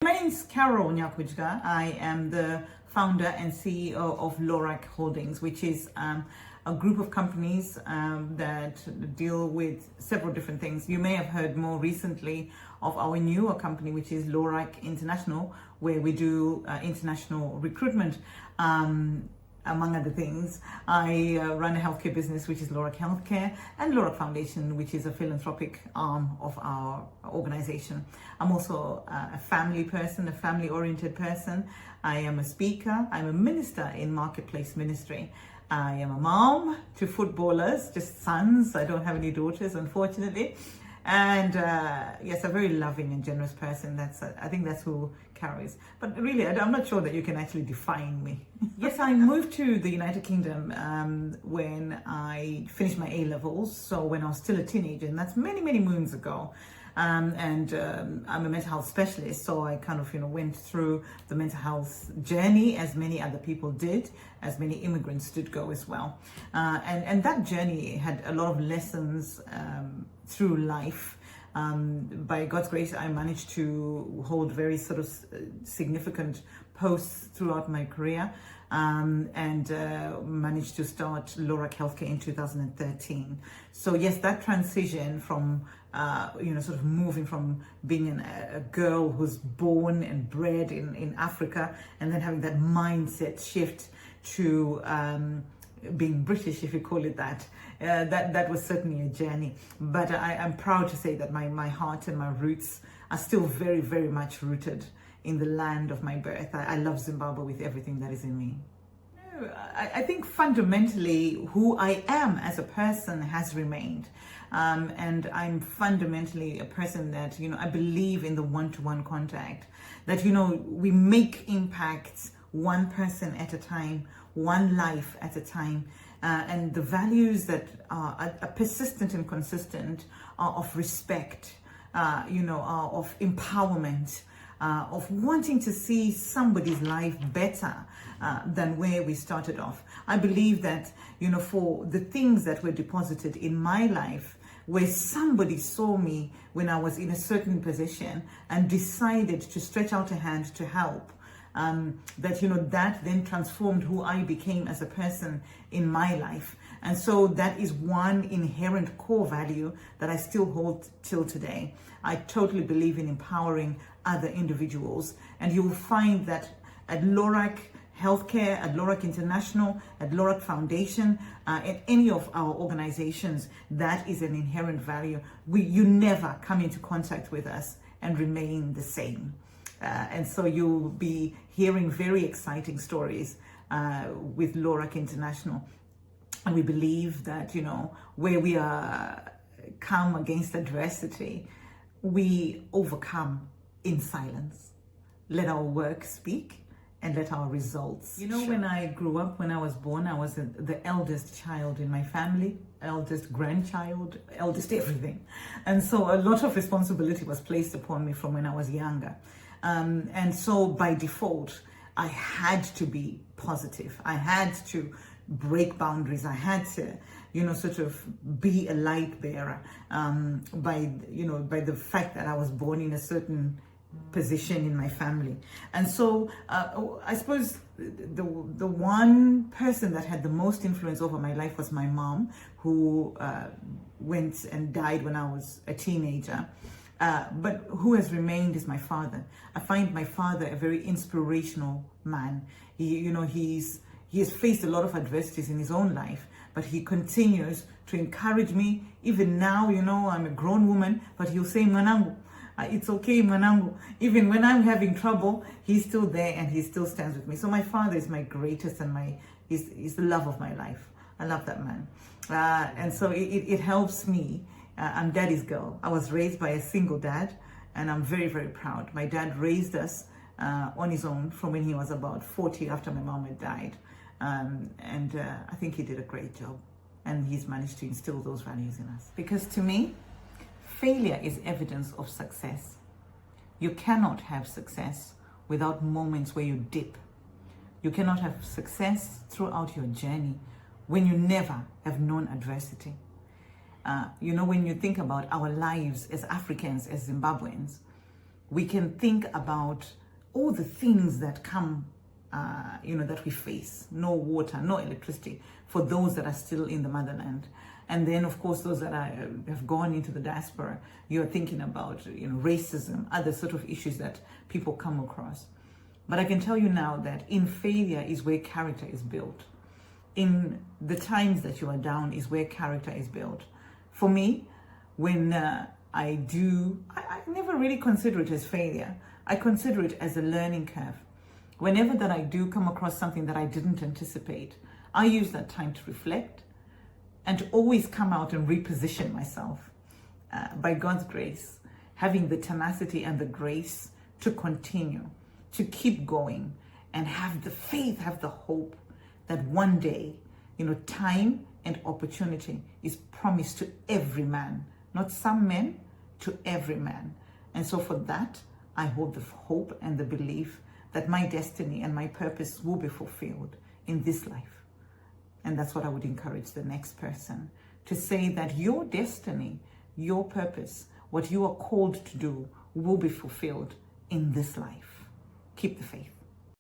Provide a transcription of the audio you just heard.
My name is Carole Nyakudya. I am the founder and CEO of Lorac Holdings, which is a group of companies that deal with several different things. You may have heard more recently of our newer company, which is Lorac International, where we do international recruitment. Among other things, I run a healthcare business, which is Lorac Healthcare, and Lorac Foundation, which is a philanthropic arm of our organization. I'm also a family person, a family-oriented person. I am a speaker. I'm a minister in marketplace ministry. I am a mom to footballers, just sons. I don't have any daughters, unfortunately. And yes, a very loving and generous person. I think that's who Carole is. But really, I'm not sure that you can actually define me. Yes, I moved to the United Kingdom when I finished my A-levels. So when I was still a teenager, and that's many, many moons ago. I'm a mental health specialist, so I kind of, went through the mental health journey as many other people did, as many immigrants did go as well. And that journey had a lot of lessons through life. By God's grace, I managed to hold very sort of significant posts throughout my career, and managed to start Lorac Healthcare in 2013. So yes, that transition from sort of moving from being a girl who's born and bred in Africa, and then having that mindset shift to being British, if you call it that, that was certainly a journey. But I'm proud to say that my heart and my roots are still very, very much rooted in the land of my birth. I love Zimbabwe with everything that is in me. I think fundamentally who I am as a person has remained. And I'm fundamentally a person that, I believe in the one-to-one contact, that, we make impacts one person at a time, one life at a time. And the values that are persistent and consistent are of respect, are of empowerment, of wanting to see somebody's life better than where we started off. I believe that, for the things that were deposited in my life, where somebody saw me when I was in a certain position and decided to stretch out a hand to help, that then transformed who I became as a person in my life. And so that is one inherent core value that I still hold till today. I totally believe in empowering other individuals. And you will find that at Lorac Healthcare, at Lorac International, at Lorac Foundation, at any of our organizations, that is an inherent value. You never come into contact with us and remain the same. And so you'll be hearing very exciting stories with Lorac International. And we believe that, where we are come against adversity, we overcome in silence. Let our work speak and let our results show. When I grew up, when I was born, I was the eldest child in my family, eldest grandchild, eldest everything. And so a lot of responsibility was placed upon me from when I was younger. And so by default, I had to be positive. I had to break boundaries. I had to, sort of be a light bearer by the fact that I was born in a certain position in my family. And so I suppose the one person that had the most influence over my life was my mom, who went and died when I was a teenager. But who has remained is my father. I find my father a very inspirational man. He has faced a lot of adversities in his own life, but he continues to encourage me. Even now, I'm a grown woman, but he'll say, "Manangu, it's okay, Manangu." Even when I'm having trouble, he's still there and he still stands with me. So my father is my greatest and he's the love of my life. I love that man. And so it helps me. I'm daddy's girl. I was raised by a single dad, and I'm very, very proud. My dad raised us on his own from when he was about 40 after my mom had died. And I think he did a great job, and he's managed to instill those values in us. Because to me, failure is evidence of success. You cannot have success without moments where you dip. You cannot have success throughout your journey when you never have known adversity. When you think about our lives as Africans, as Zimbabweans, we can think about all the things that come, that we face. No water, no electricity for those that are still in the motherland. And then, of course, those that have gone into the diaspora, you're thinking about, racism, other sort of issues that people come across. But I can tell you now that in failure is where character is built. In the times that you are down is where character is built. For me, when I never really consider it as failure. I consider it as a learning curve. Whenever that I do come across something that I didn't anticipate, I use that time to reflect and to always come out and reposition myself. By God's grace, having the tenacity and the grace to continue, to keep going, and have the faith, have the hope that one day, time and opportunity is promised to every man, not some men, to every man. And so for that, I hold the hope and the belief that my destiny and my purpose will be fulfilled in this life. And that's what I would encourage the next person to say, that your destiny, your purpose, what you are called to do will be fulfilled in this life. Keep the faith.